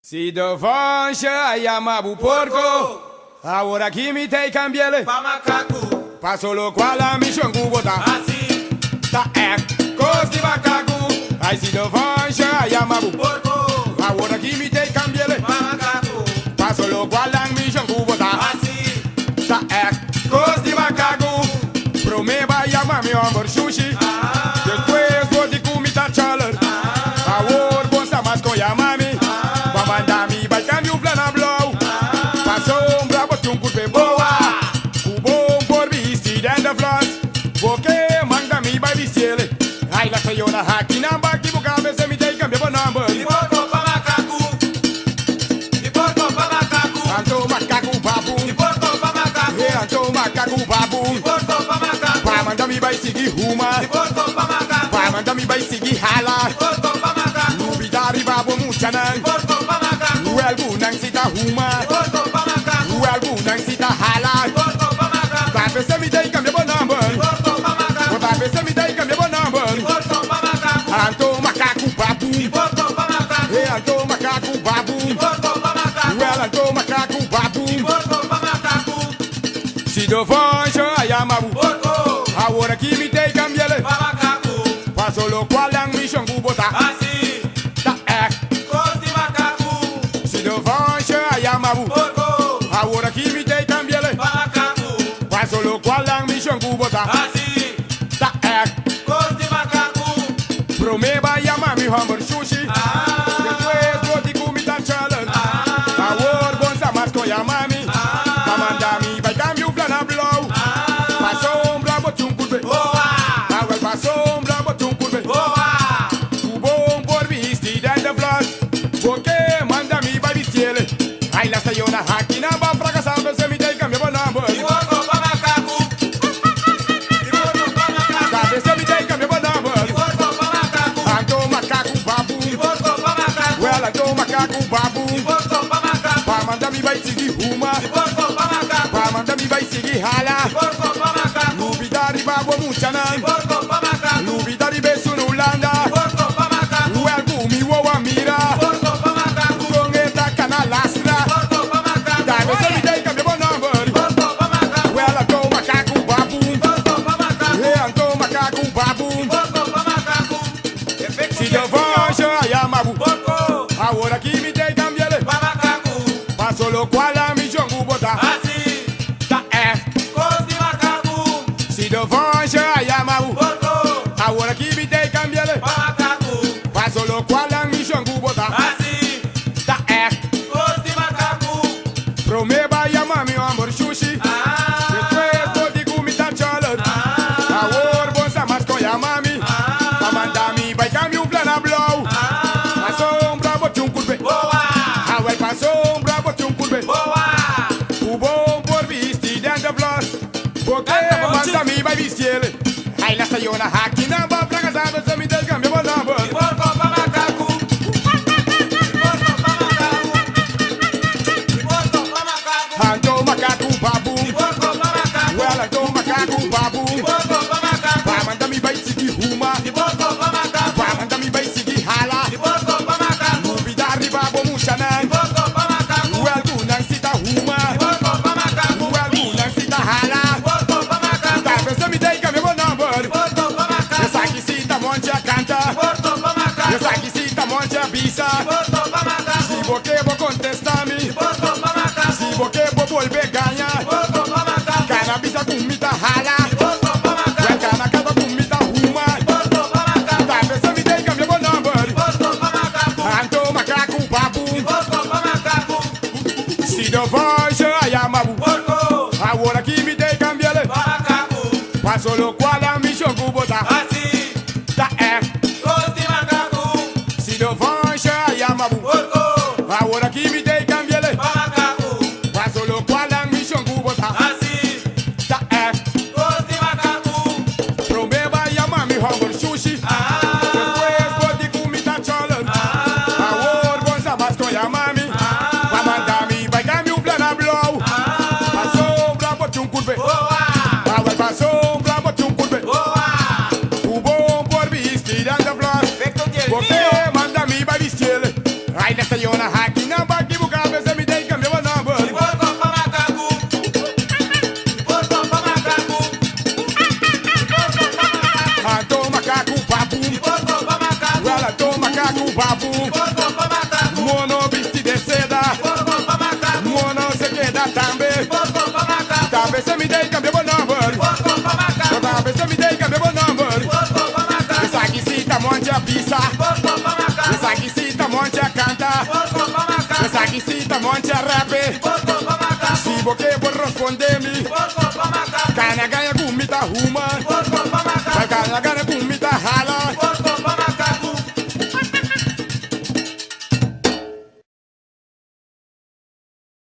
Si devant Yamabu porco, ahora aquí mi te cambiele Pa macaco, pa solo qual a mi shongu bota. assim, Ta cos di macaco, ai si devant Yamabu porco, ahora aquí mi te cambiele pa macaco, pa solo qual a mi shongu bota. assim, Ta cos di macaco, promeba yama mi amor sushi. Después vou de comida chalor, ahora vou mais com yamami. Manda mi vai cambio plana blow. Passou brabo tum curve boa. O bom por vestir and the floss. Porque manda mi vai vestir. Ai la sayona haki namba que boca vez me dei cambio number. e porco pa macaco, e porco pa macaco, Anto macaco babu. e porco pa macaco, E anto macaco babu. e porco pa macaco, Pa manda mi vai seguir ruma. e porco pa macaco, Pa manda mi vai seguir hala. e porco pa macaco, Nubidari babo muchanan. e porco pa macaco, O algunan sita ruma. e porco pa macaco, O algunan sita hala. e porco pa macaco, Vai ver me dei cambio number. e porco pa macaco, Vai ver me dei cambio e number. porco pa macaco, Anto macaco babu. e porco pa macaco, E anto macaco babu. e porco pa macaco, Well, anto macaco e babu. porco pa macaco, Si devant Yamabu. porco, Agora que me dei cambiele. pa macaco, Passo lo qual ang mi shongu bota. assim, Ta cos de macaco, Si devant Yamabu. porco, Agora que me dei cambiele. pa macaco, Passo lo qual ang mi shongu bota. assim, Ta cos de macaco, promeba yamami hamburg sushi. Después vou de comida chalor. Agora bom mais com yamami. Amanda mi vai cambio plana blow. Passou brabo tum curve. boa, Agora passou brabo tum curve. boa, O bom por vestir and the floss. Porque manda mi vai vestir. Ai la sayona haki na ba fracassando se me dei cambio number. e porco pa macaco, e porco pa macaco, Cabeça me dei cambio e number. porco pa macaco, Anto macaco babu. e porco pa macaco, Well anto macaco babu. e porco pa macaco, Pa manda mi vai seguir ruma. e porco pa macaco, Pa manda mi vai seguir hala. e porco pa macaco, Nubidari babo muchanan. e porco pa macaco, Nubidari besu no Holanda. e porco pa macaco, O algumi woa mira. e porco pa macaco, Com eta cana lastra. e porco pa macaco, Da vez me dei cambio number. e porco pa macaco, Well anto macaco babu. e porco pa macaco, E anto macaco babu. e porco pa macaco, Se devant Yamabu. porco, Agora que me dei cambiele. pa macaco, Passo lo qual a mi jongu bota. assim, Ta cos de macaco, Se devant Yamabu. porco, Agora que me dei cambiele. pa macaco, Passo lo qual a mi jongu bota. assim, Ta cos de macaco, promeba yamami amor sushi. Después vou de comida chalor. Agora bom mais com yamami. Amanda mi vai cambio plana blow. Passou brabo tum curve. boa, Agora passou brabo tum curve. boa, O bom por vestir and the floss. Porque Canta, bom, manda tio. mi vai vestir. Ai la sayona haki namba fracassado se me dei cambio e number. porco pa macaco, e porco pa macaco, e porco pa macaco, Anto macaco babu. e porco pa macaco, Well anto macaco babu. e porco pa macaco, Pa manda mi vai seguir ruma. e porco pa macaco, Pa manda mi vai seguir hala. e porco pa macaco, Nubidari babo e muchanan. porco pa macaco, O algunan sita ruma. e porco pa macaco, O algunan sita e hala. porco pa macaco, Da vez me dei cambio e number. porco pa Eu macaco, sabe cita monte a e canta. porco pa Eu macaco, sabe cita monte a bisa. e porco pa macaco, Se você vou contestar me. e porco pa macaco, Se você vou volver ganhar. e porco pa macaco, Cannabis a comida hala. e porco pa macaco, Ué, cana cada comida ruma. e porco pa macaco, Da vez me dei cambio number. e porco pa macaco, Anto macaco babu. e porco pa macaco, Se devant Yamabu. porco, Agora que me dei cambiele. pa macaco, Passo lo qual a mi jogo bota. assim, Ta cos de macaco, Se devant Yamabu. porco, Agora que me dei cambiele. pa macaco, Passo lo qual a mi jogo bota. assim, Ta cos de macaco, promeba yamami hamburg sushi. Depois vou de comida chalor. Agora bom mais com yamami. Vai mandar mi vai cambio plana blow. Passou brabo tum curve. boa, Agora passou brabo tum curve. boa, O bom por vestir and the floss. feito de Porque manda mi vai vestir. Ai nessa iona hack, não baqui buca, você me dei câmbio o number. De porco pra macaco. De porco pra macaco. De porco pra macaco. Ah, tô macaco papo, De porco pra macaco. ela tô macaco papo. De porco pra macaco. Mono vesti de seda, De porco pra macaco. mono se queda De também. porco pra macaco. Talvez você me dei câmbio o De number. porco pra macaco. Talvez você me dei câmbio o De number. porco pra macaco. Essa guisita monte a pizza, De porco pra macaco. essa guisita monte a De canta, porco pra macaco. essa guisita monte a De rap. porco pra macaco. Se você por responder-me, De porco pra macaco. cana ganha comida ruma, De porco pra macaco. cana ganha comida rala.